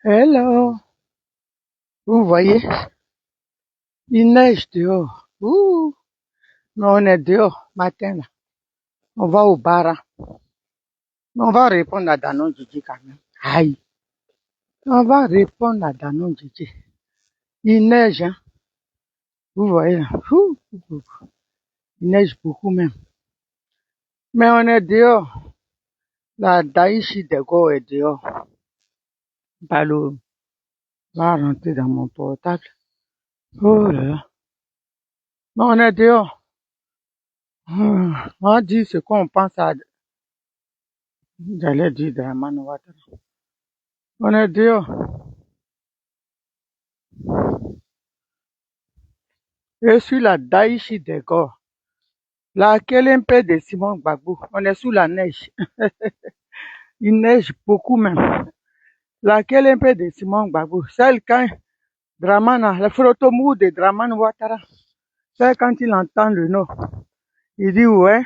Hello, vous voyez, il neige dehors. Ouh, mais on est dehors, matin là. On va au bar. Hein. Mais on va répondre à Danon Djidji quand même. Aïe, on va répondre à Danon Djidji. Il neige, hein. Vous voyez là. Ouh, il neige beaucoup même. Mais on est dehors. La Daïchi Dego est dehors. Balo va rentrer dans mon portable. Oh là là. Mais on est dehors. On dit ce qu'on pense à... J'allais dire Draman Ouattara. On est dehors. Je suis la Daïchi Dego. La Kélémpé de Simon Gbagbo. On est sous la neige. Il neige beaucoup même. La Kélémpé de Simon Gbagbo. Celle quand Dramana, le photomou de Draman Ouattara. C'est quand il entend le nom. Il dit ouais,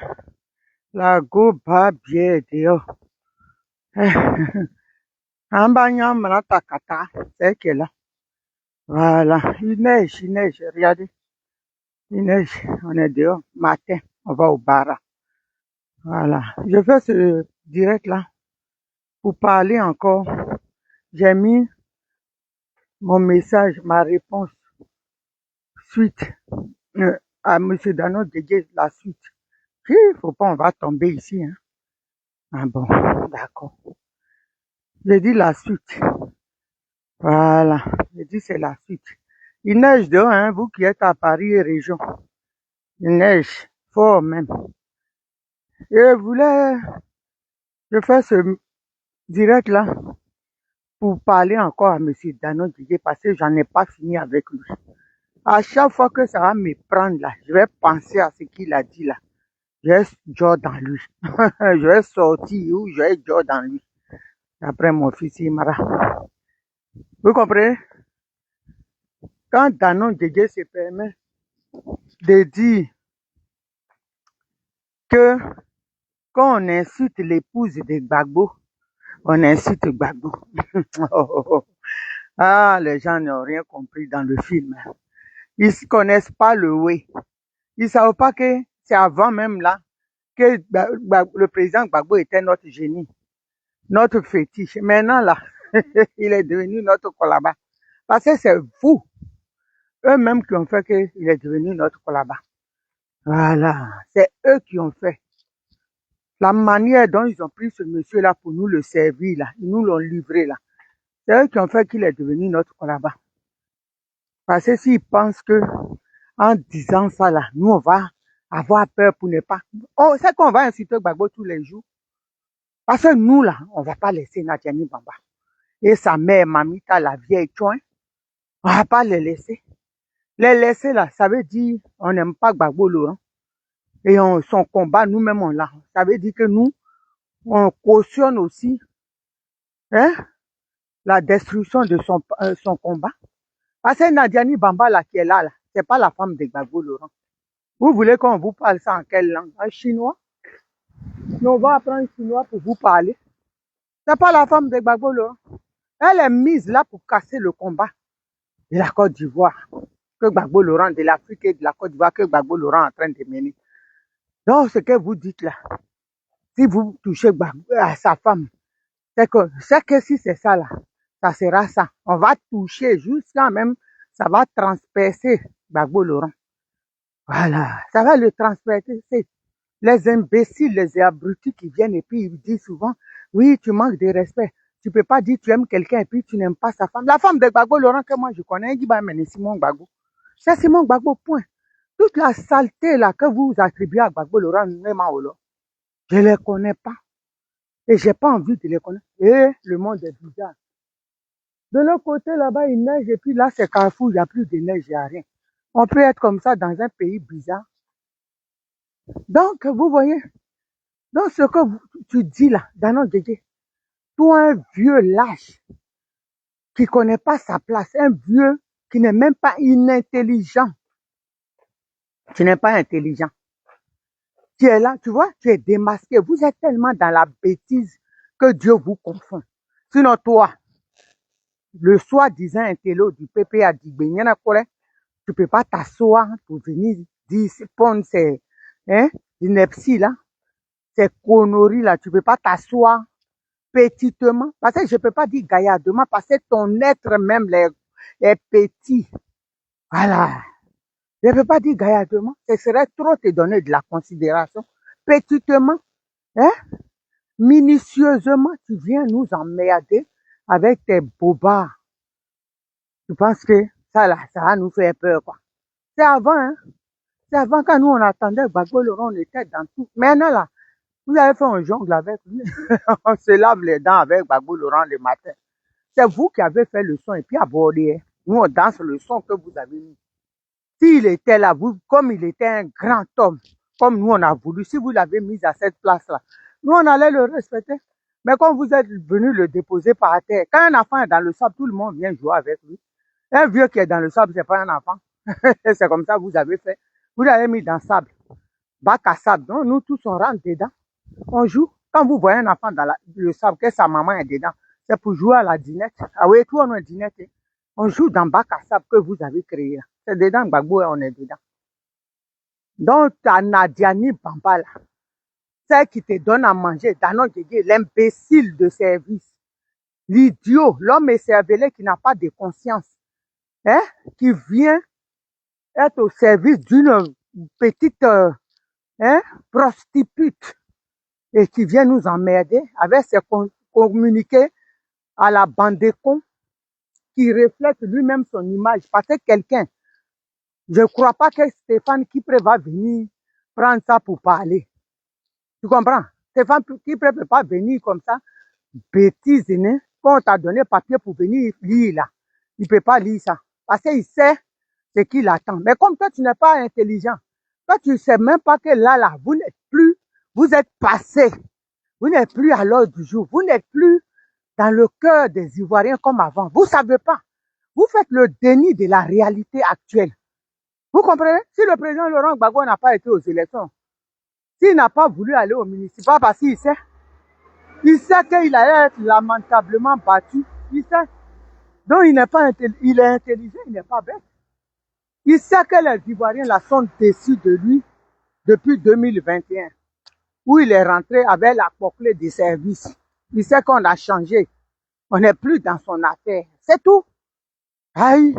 la go va bien dehors. Ambanya Manata Kata, c'est qu'elle là. Voilà, il neige, regardez. Il neige, on est dehors, matin, on va au bar. Voilà, je fais ce direct là pour parler encore. J'ai mis mon message, ma réponse suite à M. Danon Djidji, la suite. Il faut pas, on va tomber ici. Hein. Ah bon, d'accord. J'ai dit la suite. Voilà, j'ai dit c'est la suite. Il neige dehors, hein, vous qui êtes à Paris et région. Il neige fort même. Je fais ce direct là pour parler encore à M. Danon Djidji parce que j'en ai pas fini avec lui. À chaque fois que ça va me prendre là, je vais penser à ce qu'il a dit là. Je vais jouer dans lui. Je vais sortir ou je vais jouer dans lui. Après mon fils Imara. Vous comprenez? Quand Danon Djidji se permet de dire que quand on insulte l'épouse de Gbagbo, on insulte Gbagbo. Ah, les gens n'ont rien compris dans le film. Ils ne connaissent pas le way. Ils ne savent pas que c'est avant même là que le président Gbagbo était notre génie, notre fétiche. Maintenant là, il est devenu notre collabo. Parce que c'est vous, eux-mêmes qui ont fait qu'il est devenu notre collabo. Voilà, c'est eux qui ont fait. La manière dont ils ont pris ce monsieur-là pour nous le servir, là, ils nous l'ont livré là. C'est eux qui ont fait qu'il est devenu notre collabo. Parce que s'ils pensent que en disant ça là, nous on va avoir peur pour ne pas. Oh, c'est qu'on va insulter Gbagbo tous les jours. Parce que nous là, on va pas laisser Nadjani Bamba. Et sa mère, Mamita, la vieille chouin, on va pas les laisser. Les laisser là, ça veut dire on n'aime pas Gbagbo Laurent. Et son combat, nous-mêmes on l'a. Ça veut dire que nous, on cautionne aussi hein, la destruction de son combat. Parce que Nadjani Bamba là, qui est là, c'est pas la femme de Gbagbo Laurent. Vous voulez qu'on vous parle ça en quelle langue? En chinois? Mais on va apprendre chinois pour vous parler. C'est pas la femme de Gbagbo Laurent. Elle est mise là pour casser le combat de la Côte d'Ivoire. Que Gbagbo Laurent, de l'Afrique et de la Côte d'Ivoire, que Gbagbo Laurent est en train de mener. Donc, ce que vous dites là, si vous touchez à sa femme, c'est que si c'est ça là, ça sera ça. On va toucher jusqu'à même, ça va transpercer Gbagbo Laurent. Voilà, ça va le transpercer. Les imbéciles, les abrutis qui viennent et puis ils disent souvent, oui, tu manques de respect. Tu peux pas dire tu aimes quelqu'un et puis tu n'aimes pas sa femme. La femme de Gbagbo Laurent que moi je connais, il dit bah mais Simon Gbagbo. C'est Simon Gbagbo, point. Toute la saleté là que vous attribuez à Gbagbo Laurent, je les connais pas. Et j'ai pas envie de les connaître. Et le monde est bizarre. De l'autre côté, là-bas, il neige, et puis là, c'est Carrefour, il n'y a plus de neige, il n'y a rien. On peut être comme ça dans un pays bizarre. Donc, vous voyez, dans ce que tu dis là, dans notre Dédé, toi, un vieux lâche qui connaît pas sa place, un vieux qui n'est même pas inintelligent. Tu n'es pas intelligent. Tu es là, tu vois, tu es démasqué. Vous êtes tellement dans la bêtise que Dieu vous confond. Sinon, toi, le soi-disant intello du PPA dit, tu peux pas t'asseoir pour venir dire, prendre ces, inepties là, ces conneries là, tu peux pas t'asseoir petitement, parce que je peux pas dire gaillardement, parce que ton être même est petit. Voilà. Je peux pas dire gaillardement, ce serait trop te donner de la considération. Petitement, minutieusement, tu viens nous emmerder avec tes bobards. Tu penses que ça là, ça va nous faire peur, quoi. C'est avant, C'est avant quand nous on attendait Gbagbo Laurent, on était dans tout. Maintenant là, vous avez fait un jongle avec lui. On se lave les dents avec Gbagbo Laurent le matin. C'est vous qui avez fait le son et puis abordé. Nous on danse le son que vous avez mis. S'il était là, vous, comme il était un grand homme, comme nous on a voulu, si vous l'avez mis à cette place-là, nous on allait le respecter. Mais quand vous êtes venu le déposer par terre, quand un enfant est dans le sable, tout le monde vient jouer avec lui. Un vieux qui est dans le sable, c'est pas un enfant. C'est comme ça que vous avez fait. Vous l'avez mis dans le sable. Bac à sable. Donc, nous tous, on rentre dedans. On joue. Quand vous voyez un enfant dans le sable, que sa maman est dedans, c'est pour jouer à la dinette. Ah oui, tout on a une dinette. On joue dans bac à sable que vous avez créé. C'est dedans, Gbagbo, et on est dedans. Donc, ta Nadiani Bamba, là, celle qui te donne à manger, dans notre l'imbécile de service, l'idiot, l'homme écervelé qui n'a pas de conscience, qui vient être au service d'une petite prostitue et qui vient nous emmerder avec ses communiqués à la bande des cons qui reflète lui-même son image. Parce que quelqu'un, je ne crois pas que Stéphane Kipré va venir prendre ça pour parler. Tu comprends? Stéphane Kipré ne peut pas venir comme ça, bêtise, quand on t'a donné papier pour venir lire là. Il ne peut pas lire ça. Parce qu'il sait ce qu'il attend. Mais comme toi, tu n'es pas intelligent, toi, tu ne sais même pas que là, vous n'êtes plus, vous êtes passé. Vous n'êtes plus à l'ordre du jour. Vous n'êtes plus dans le cœur des Ivoiriens comme avant. Vous ne savez pas. Vous faites le déni de la réalité actuelle. Vous comprenez? Si le président Laurent Gbagbo n'a pas été aux élections, s'il n'a pas voulu aller au municipal parce qu'il sait qu'il allait être lamentablement battu. Il sait. Donc il n'est pas il est intelligent, il n'est pas bête. Il sait que les Ivoiriens là sont déçus de lui depuis 2021, où il est rentré avec la clé des services. Il sait qu'on a changé. On n'est plus dans son affaire. C'est tout. Aïe.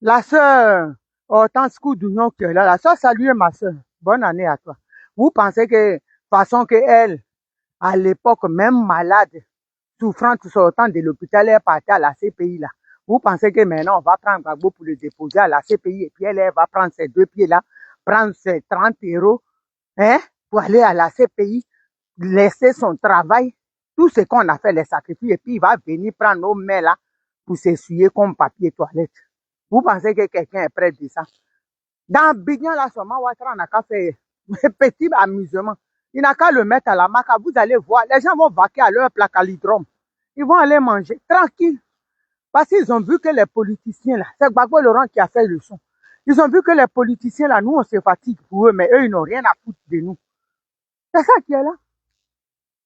La sœur Hortense Koudounon qui est là, la sœur, salut ma sœur. Bonne année à toi. Vous pensez que, façon que elle, à l'époque, même malade, souffrant, sortant de l'hôpital, elle est partie à la CPI là. Vous pensez que maintenant, on va prendre Gbagbo pour le déposer à la CPI et puis elle va prendre ses 2 pieds là, prendre ses 30 €, pour aller à la CPI, laisser son travail, tout ce qu'on a fait, les sacrifices, et puis il va venir prendre nos mains là pour s'essuyer comme papier toilette. Vous pensez que quelqu'un est prêt de ça? Dans Bignan, là, seulement, Ouattara n'a qu'à faire petit amusement. Il n'a qu'à le mettre à la maca. Vous allez voir, les gens vont vaquer à leur placalidrome. Ils vont aller manger, tranquille. Parce qu'ils ont vu que les politiciens, là, c'est Gbagbo Laurent qui a fait le son. Ils ont vu que les politiciens, là, nous, on se fatigue pour eux, mais eux, ils n'ont rien à foutre de nous. C'est ça qui est là.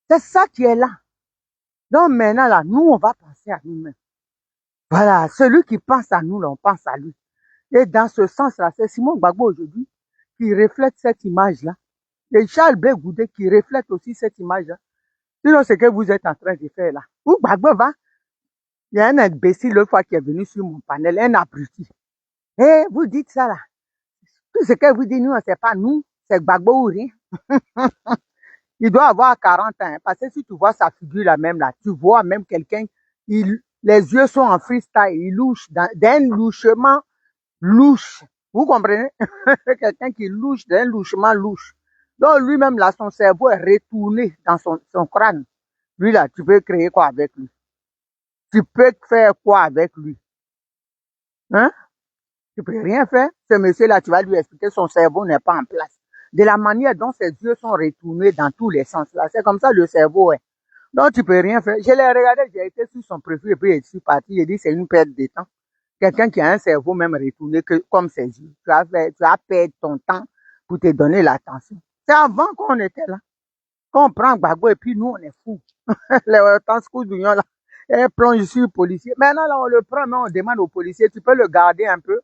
C'est ça qui est là. Donc maintenant, là, nous, on va penser à nous-mêmes. Voilà, celui qui pense à nous, là, on pense à lui. Et dans ce sens-là, c'est Simon Gbagbo aujourd'hui qui reflète cette image-là. Et Charles Blé Goudé qui reflète aussi cette image-là. Sinon, ce que vous êtes en train de faire là. Où Gbagbo va? Il y a un imbécile l'autre fois qui est venu sur mon panel, un abruti. Et vous dites ça là. Tout ce que vous dites, nous, c'est pas nous, c'est Gbagbo ou rien. Il doit avoir 40 ans, hein, parce que si tu vois sa figure là même là, tu vois même quelqu'un, les yeux sont en freestyle, il louche d'un louchement louche. Vous comprenez? Quelqu'un qui louche d'un louchement louche. Donc lui-même là, son cerveau est retourné dans son crâne. Lui là, tu peux créer quoi avec lui? Tu peux faire quoi avec lui? Hein? Tu peux rien faire. Ce monsieur-là, tu vas lui expliquer, son cerveau n'est pas en place. De la manière dont ses yeux sont retournés dans tous les sens là, c'est comme ça le cerveau est. Donc tu peux rien faire. Je l'ai regardé, j'ai été sur son profil et puis je suis parti. J'ai dit c'est une perte de temps. Quelqu'un qui a un cerveau même retourné comme ses yeux. Tu vas perdre ton temps pour te donner l'attention. C'est avant qu'on était là. Quand on prend Gbagbo et puis nous on est fous. Le temps d'union là, elle plonge sur le policier. Maintenant là on le prend, mais on demande au policier, tu peux le garder un peu.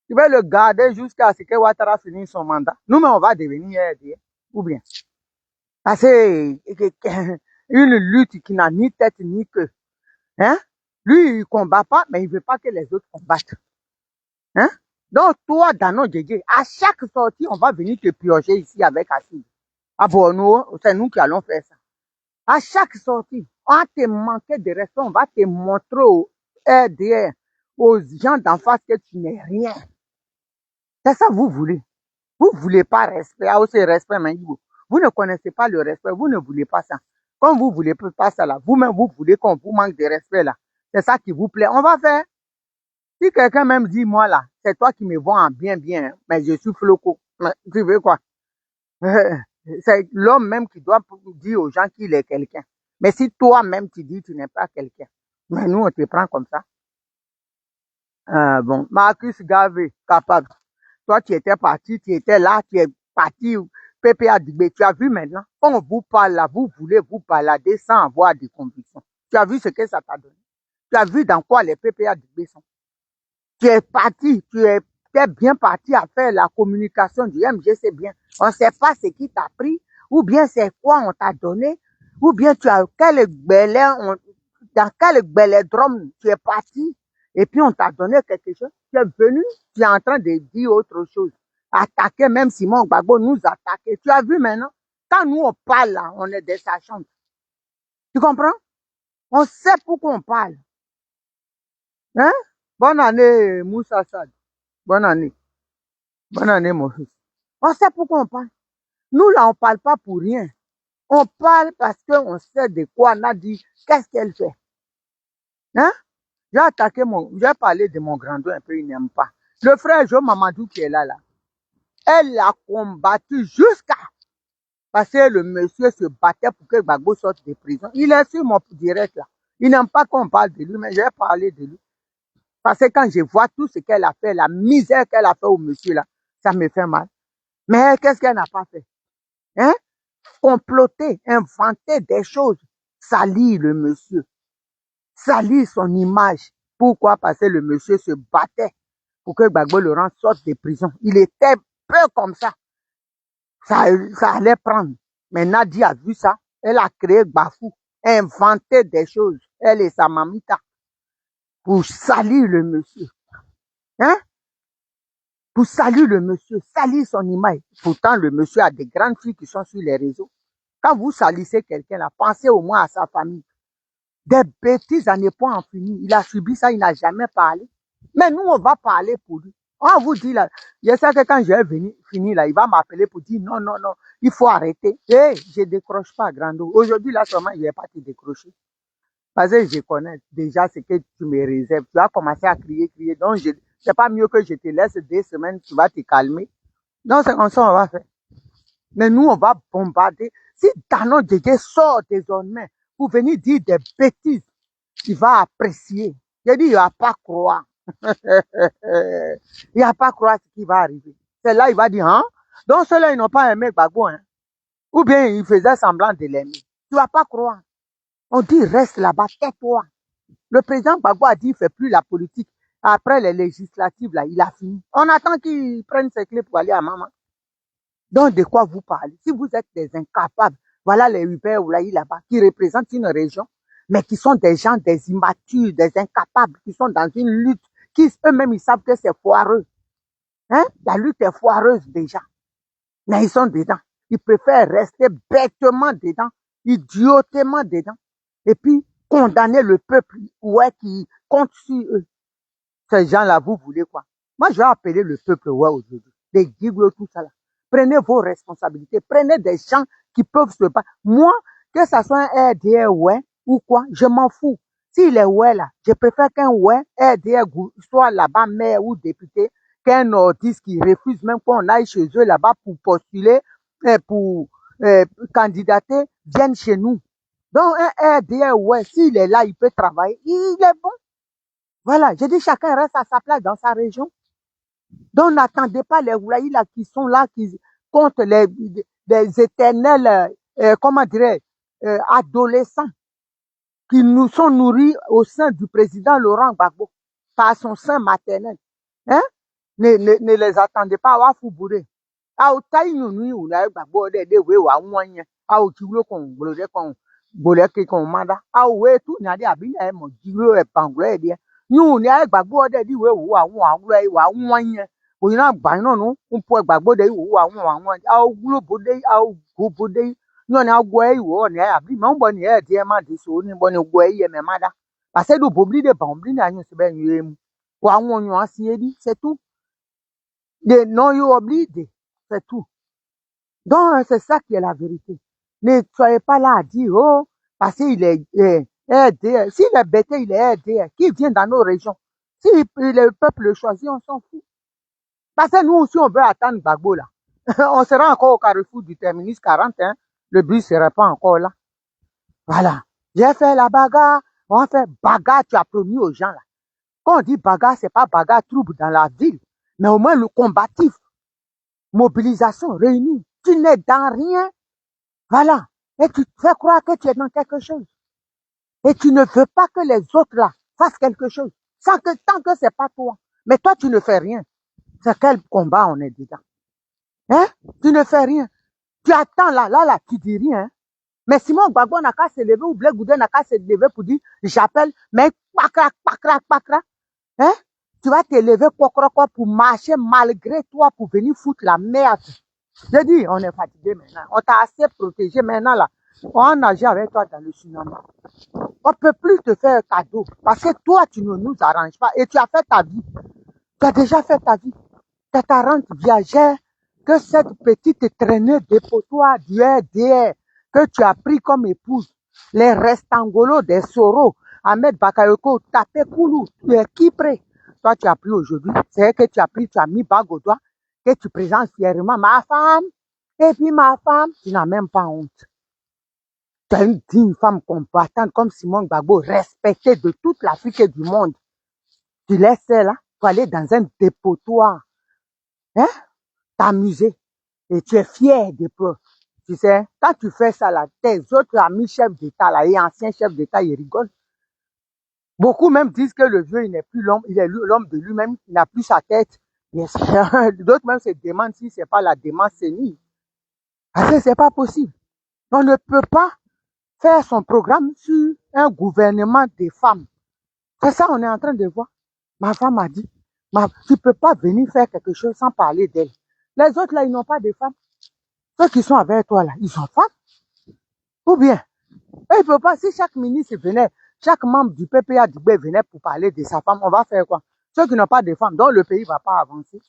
Tu peux le garder jusqu'à ce que Ouattara finisse son mandat. Nous, mais on va devenir RDA. Ou bien. Parce que une lutte qui n'a ni tête ni queue. Hein? Lui, il combat pas, mais il veut pas que les autres combattent. Hein? Donc, toi, Dano Djedje, à chaque sortie, on va venir te piocher ici avec Assib. Ah bon, nous, c'est nous qui allons faire ça. À chaque sortie, on va te manquer de respect, on va te montrer au RDR, aux gens d'en face que tu n'es rien. C'est ça que vous voulez. Vous ne voulez pas respect, aussi respect, mais vous ne connaissez pas le respect, vous ne voulez pas ça. Comme vous ne voulez pas ça là, vous-même vous voulez qu'on vous manque de respect là. C'est ça qui vous plaît. On va faire. Si quelqu'un même dit, moi là, c'est toi qui me vends en bien, bien, mais je suis floco. Mais tu veux quoi? C'est l'homme même qui doit dire aux gens qu'il est quelqu'un. Mais si toi-même tu dis que tu n'es pas quelqu'un, mais nous on te prend comme ça. Bon, Marcus Garvey, capable. Toi, tu étais parti, tu étais là, tu es parti, PPA Dibé. Tu as vu maintenant, quand on vous parle là, vous voulez vous balader sans avoir de conviction. Tu as vu ce que ça t'a donné. Tu as vu dans quoi les PPA Dibé sont. Tu es parti, tu es bien parti à faire la communication du MGC bien. On ne sait pas ce qui t'a pris, ou bien c'est quoi on t'a donné, ou bien tu as dans quel bélodrome tu es parti, et puis on t'a donné quelque chose. Tu es venu, tu es en train de dire autre chose. Attaquer, même Simon Gbagbo nous attaquer. Tu as vu maintenant, quand nous on parle là, on est des sachants. Tu comprends? On sait pourquoi on parle. Hein? Bonne année, Moussa Sad. Bonne année. Bonne année, mon fils. On sait pourquoi on parle. Nous, là, on parle pas pour rien. On parle parce qu'on sait de quoi on a dit, qu'est-ce qu'elle fait. Hein? J'ai parlé de mon grand-doigt un peu, il n'aime pas. Le frère Jo Mamadou qui est là, elle a combattu jusqu'à parce que le monsieur se battait pour que Gbagbo sorte de prison. Il est sur mon direct là. Il n'aime pas qu'on parle de lui, mais j'ai parlé de lui. Parce que quand je vois tout ce qu'elle a fait, la misère qu'elle a fait au monsieur là, ça me fait mal. Mais qu'est-ce qu'elle n'a pas fait? Hein? Comploter, inventer des choses, salir le monsieur, salir son image. Pourquoi? Parce que le monsieur se battait pour que Gbagbo Laurent sorte de prison. Il était peu comme ça. Ça allait prendre. Mais Nadia a vu ça. Elle a créé Bafou, inventé des choses. Elle et sa mamita pour salir le monsieur. Hein? Pour salir le monsieur, salir son image. Pourtant, le monsieur a des grandes filles qui sont sur les réseaux. Quand vous salissez quelqu'un là, pensez au moins à sa famille. Des bêtises à ne pas en finir. Il a subi ça, il n'a jamais parlé. Mais nous, on va parler pour lui. On vous dit là, je sais que quand je vais finir là, il va m'appeler pour dire non, non, non, il faut arrêter. Eh, je décroche pas, Grando. Aujourd'hui, là, seulement, je vais pas te décrocher. Parce que je connais déjà ce que tu me réserves. Tu vas commencer à crier, crier. Donc, c'est pas mieux que je te laisse 2 semaines, tu vas te calmer. Donc, c'est comme ça on va faire. Mais nous, on va bombarder. Si Dano Djedje sort désormais pour venir dire des bêtises, il va apprécier. Je dis, il va pas croire. Il va pas croire ce qui va arriver. C'est là, il va dire, hein? Donc, ceux-là, ils n'ont pas aimé Gbagbo, hein? Ou bien, ils faisaient semblant de l'aimer. Tu vas pas croire. On dit, reste là-bas, tais-toi. Le président Gbagbo a dit, il fait plus la politique. Après les législatives, là, il a fini. On attend qu'il prenne ses clés pour aller à maman. Donc, de quoi vous parlez? Si vous êtes des incapables, voilà les Hubert Oulaï là-bas, qui représentent une région, mais qui sont des gens, des immatures, des incapables, qui sont dans une lutte, qui eux-mêmes, ils savent que c'est foireux. Hein? La lutte est foireuse déjà. Mais ils sont dedans. Ils préfèrent rester bêtement dedans, idiotement dedans, et puis condamner le peuple, ouais, qui compte sur eux. Ces gens-là, vous voulez quoi? Moi, je vais appeler le peuple, ouais, aujourd'hui. Les guigoules, tout ça là. Prenez vos responsabilités. Prenez des gens qui peuvent se battre. Moi, que ça soit un RDR, ouais, ou quoi, je m'en fous. S'il est ouais là, je préfère qu'un ouais, RDR, soit là-bas maire ou député, qu'un nordiste qui refuse même qu'on aille chez eux là-bas pour postuler, pour candidater, vienne chez nous. Donc, un RDR, ouais, s'il est là, il peut travailler, il est bon. Voilà, j'ai dit chacun reste à sa place dans sa région. Donc n'attendez pas les Oulaïs là qui sont là, qui comptent les éternels, comment dirais adolescents qui nous sont nourris au sein du président Laurent Gbagbo par son sein maternel. Hein? Ne les attendez pas à Foubouré. A utai nyunu una Gbagbo de we wa nwanye. A uchiwo kon gbole kon gbole ke kon manda. A we tu na de abi na mo jiwo e panglo de. Nyunu ni Gbagbo de di we wo àwọn aglo wa nwanye. Oyin na gba ina nu npo Gbagbo de wo àwọn àwọn. A oglo bode a ogo bode. Nyonu agwo e wo ni abi mo nbo ni e de ma de so ni bo ni gwo e ye me mada. Parce que bobli de bambli na yun se ben yemu. Wa àwọn yun asie di, c'est tout. De non yo oblige. C'est tout. Donc, c'est ça qui est la vérité. Ne soyez pas là à dire, oh, parce qu'il est RDR. S'il est bêté, il est RDR. Qui vient dans nos régions? Si le peuple le choisit, on s'en fout. Parce que nous aussi, on veut attendre Gbagbo là. On sera encore au carrefour du terminus 40, hein. Le bus ne sera pas encore là. Voilà. J'ai fait la bagarre. On a fait bagarre, tu as promis aux gens là. Quand on dit bagarre, c'est pas bagarre trouble dans la ville, mais au moins le combatif. Mobilisation réunie. Tu n'es dans rien. Voilà. Et tu te fais croire que tu es dans quelque chose. Et tu ne veux pas que les autres là fassent quelque chose. Tant que c'est pas toi. Mais toi, tu ne fais rien. C'est quel combat on est dedans? Hein? Tu ne fais rien. Tu attends là, tu dis rien. Mais Simon Gbagbo n'a qu'à se lever ou Blé Goudin n'a qu'à se lever pour dire, j'appelle, mais pakra. Hein? Tu vas te lever pour marcher malgré toi pour venir foutre la merde. J'ai dit, on est fatigué maintenant. On t'a assez protégé maintenant là. On a nagé avec toi dans le tsunami. On ne peut plus te faire cadeau. Parce que toi, tu ne nous arranges pas. Et tu as fait ta vie. Tu as déjà fait ta vie. Tu t'arranges viagère que cette petite traînée dépotoir du RDR que tu as pris comme épouse. Les restangolos des Soro, Ahmed Bakayoko, Tapé Koulou, tu es qui prêt? Toi, tu as pris aujourd'hui. C'est que tu as mis bague au doigt, que tu présentes fièrement ma femme. Et puis ma femme, tu n'as même pas honte. Tu es une digne femme combattante comme Simon Gbagbo, respectée de toute l'Afrique et du monde. Tu laisses là pour aller dans un dépotoir, hein, t'amuser. Et tu es fier de peu. Tu sais, quand tu fais ça là, tes autres amis chefs d'État là, et anciens chefs d'État, ils rigolent. Beaucoup même disent que le vieux, il n'est plus l'homme, il est l'homme de lui-même, il n'a plus sa tête. D'autres même se demandent si c'est pas la démence sénile. Parce que c'est pas possible. On ne peut pas faire son programme sur un gouvernement des femmes. C'est ça on est en train de voir. Ma femme a dit, tu peux pas venir faire quelque chose sans parler d'elle. Les autres là, ils n'ont pas de femmes. Ceux qui sont avec toi là, ils ont femmes. Ou bien, et il peut pas, si chaque ministre venait, chaque membre du PPA d'Igbe venait pour parler de sa femme, on va faire quoi? Ceux qui n'ont pas de femmes, donc le pays va pas avancer.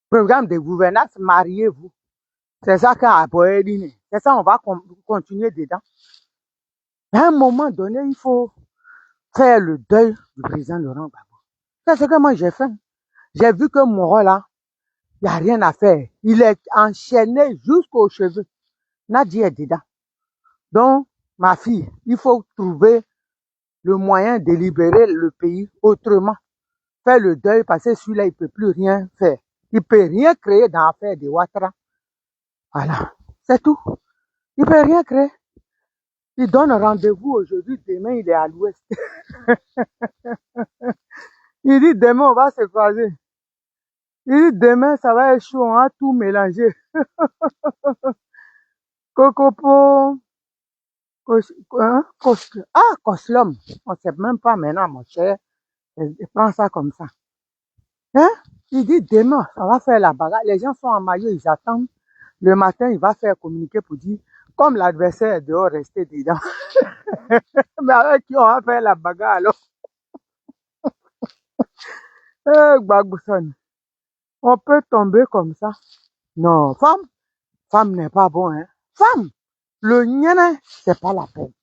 Programme de gouvernance, mariez-vous. C'est ça qu'a appelé. C'est ça, on va continuer dedans. À un moment donné, il faut faire le deuil du président Laurent Gbagbo. C'est ce que moi j'ai fait. J'ai vu que mon rôle là, il n'y a rien à faire. Il est enchaîné jusqu'aux cheveux. Nadia est dedans. Donc, ma fille, il faut trouver le moyen de libérer le pays autrement. Faire le deuil parce que celui-là, il peut plus rien faire. Il peut rien créer dans l'affaire de Ouattara. Voilà. C'est tout. Il peut rien créer. Il donne rendez-vous aujourd'hui, demain, il est à l'ouest. Il dit demain, on va se croiser. Il dit demain, ça va être chaud, on va tout mélanger. Cocopo, Coslom. On ne sait même pas maintenant, mon cher. Prends ça comme ça. Hein? Il dit demain, ça va faire la bagarre. Les gens sont en maillot, ils attendent. Le matin, il va faire communiquer pour dire, comme l'adversaire est dehors, restez dedans. Mais avec qui on va faire la bagarre alors? Gbagbousson, on peut tomber comme ça. Non, femme n'est pas bon, hein. Femme, le nyana, c'est pas la peine.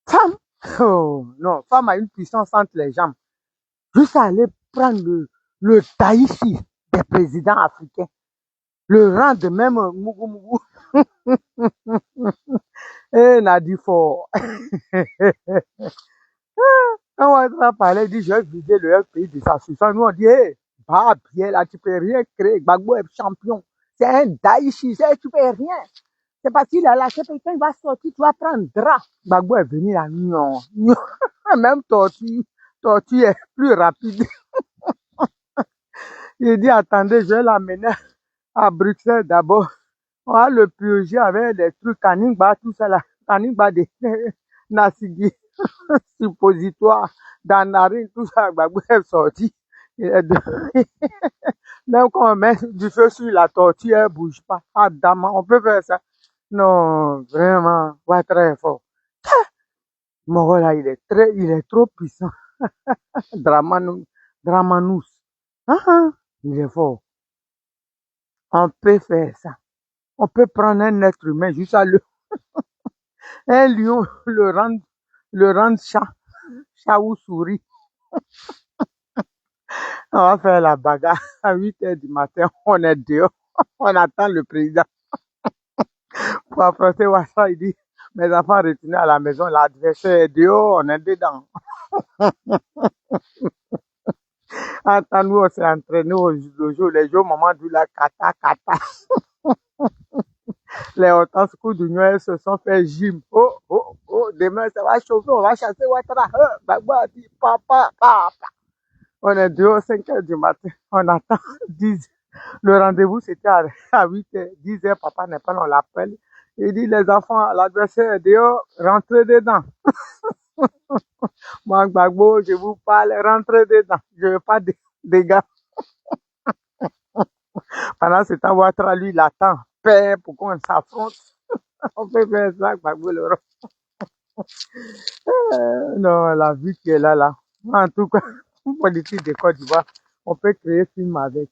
Femme, oh non, femme a une puissance entre les jambes. Juste aller prendre le Taïchi des présidents africains. Le rang de même Mougou Mougou. Eh, Nadifo. Quand on va parler, il dit, je vais vider le pays de sa substance. Nous, on dit, hey, bah, bien, là, tu peux rien créer. Gbagbo est champion. C'est un Daïchi, tu peux rien. C'est parce qu'il a lâché quelqu'un, il va sortir, tu vas prendre drap. Gbagbo est venu là, non. Même tortue est plus rapide. Il dit, attendez, je vais l'amener à Bruxelles d'abord. On va le purger avec des trucs Kaningba, tout ça là. Kaningba de Nasigi, suppositoire, Danarine, tout ça. Gbagbo est sorti. Même quand on met du feu sur la tortue, elle bouge pas. Ah, dame, on peut faire ça. Non, vraiment, ouais, très fort. Moro là, il est trop puissant. Dramanous. Il est fort. On peut faire ça. On peut prendre un être humain, juste un lion, le rendre chat ou souris. On va faire la bagarre à 8 heures du matin. On est dehors. On attend le président pour affronter Ouattara. Il dit, mes enfants retournez à la maison. L'adversaire est dehors. On est dedans. Attends, nous, on s'est entraîné le jour. Les jours, maman dit la kata kata. Les Hortense Koudougneux, elles se sont fait gym. Oh, demain, ça va chauffer. On va chasser Ouattara. Bagba dit, papa. On est dehors 5 heures du matin. On attend 10. Le rendez-vous, c'était à 8 heures. 10 heures, papa n'est pas là, on l'appelle. Il dit, les enfants, l'adversaire est dehors, rentrez dedans. Moi, Gbagbo, je vous parle, rentrez dedans. Je veux pas de dégâts. Pendant ce temps, Ouattara, lui, il attend. Père, pour qu'on s'affronte. On peut faire ça, Gbagbo, le non, la vie qui est là. En tout cas, politique de Côte d'Ivoire, on peut créer film avec.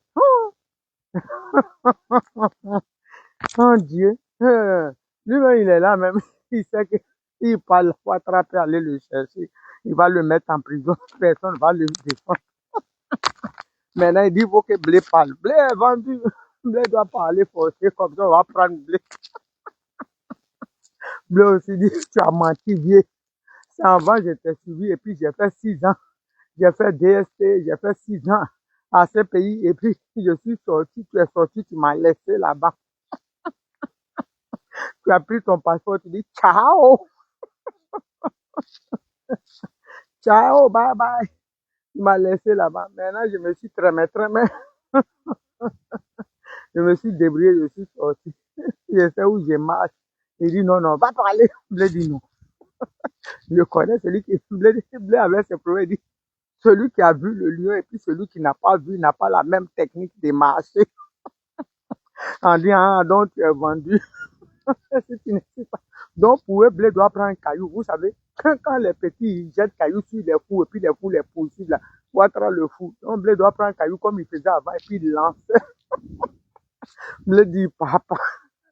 Oh Dieu. Lui-même, il est là même. Il sait qu'il parle, faut attraper, aller le chercher. Il va le mettre en prison. Personne ne va le défendre. Maintenant, il dit, il faut que Blé parle. Blé est vendu. Blé doit parler forcé, comme ça, on va prendre Blé. Blé aussi dit, tu as menti, vieux. C'est avant, j'étais suivi et puis j'ai fait 6 ans. J'ai fait DST, j'ai fait 6 ans à ce pays et puis je suis sorti, tu es sorti, tu m'as laissé là-bas. Tu as pris ton passeport, tu dis ciao, ciao, bye bye. Tu m'as laissé là-bas. Maintenant, je me suis très je me suis débrouillé, je suis sorti. Je sais où je marche. Il dit non, va parler. Blé dit non. Je connais celui qui Blé avec ses problèmes. Il dit celui qui a vu le lion et puis celui qui n'a pas vu n'a pas la même technique de marcher. On dit, donc tu es vendu. Si tu ne sais pas. Donc, pour eux, Blé doit prendre un caillou. Vous savez, quand les petits jettent cailloux sur les fous et puis les fous les poursuivent là, Ouattara le fou. Donc, Blé doit prendre un caillou comme il faisait avant et puis il lance. Blé dit, papa.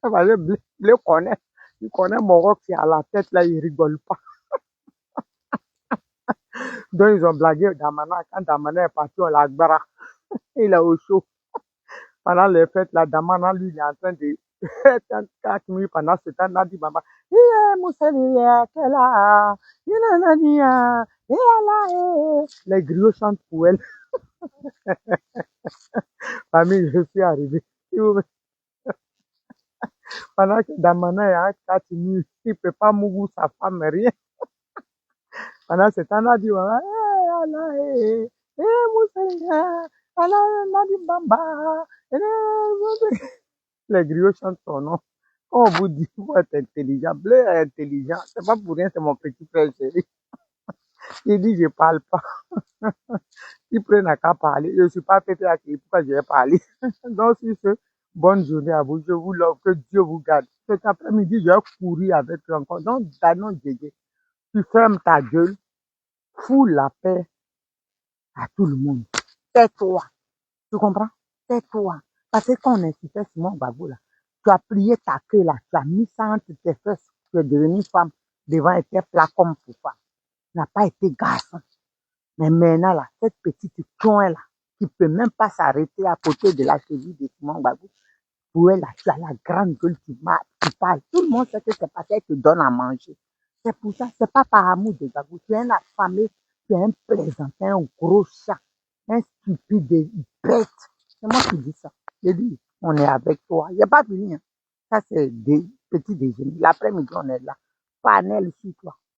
Blé connaît. Il connaît mon roc qui est à la tête là, il rigole pas. Donc, ils ont blagué Damana. Quand Damana est parti, on l'a gbara. Il est au chaud. Pendant les fêtes, la Damana, lui, il est en train de 4 minutes pendant ce temps, Nadi Baba. Les griots chantent pour elle. Famille, je suis arrivé. Pendant que Damana est à 4 minutes, il ne peut pas mourir sa femme, rien. Pendant ce temps, Nadi Baba. Les griots chantent son nom. Quand on vous dit qu'il faut être intelligent, Blé est intelligent. C'est pas pour rien, c'est mon petit frère chéri. Il dit, je parle pas. Il prennent à qu'à parler. Je suis pas pété à qui, pourquoi je vais parler. Donc, sur ce, Bonne journée à vous. Je vous love. Que Dieu vous garde. Cet après-midi, je vais courir avec toi encore. Donc, non, Jésus, tu fermes ta gueule, fous la paix à tout le monde. Tais-toi. Tu comprends? Tais-toi. Parce que quand on insistait sur mon babou là, tu as plié ta queue là, tu as mis ça entre tes fesses, tu es devenue femme, devant était plat comme pour femme. Tu n'as pas été garçon. Mais maintenant là, cette petite coin là, qui peut même pas s'arrêter à côté de la cheville de Simon Babou, pour elle là, tu as la grande gueule, tu parles. Tout le monde sait que c'est parce qu'elle te donne à manger. C'est pour ça, c'est pas par amour de Babou. Tu es un affamé, tu es un plaisantin, un gros chat, un stupide bête. C'est moi qui dis ça. J'ai dit, on est avec toi. Il n'y a pas fini. Hein. Ça, c'est des petits déjeuners. L'après-midi, on est là. Panel sur toi.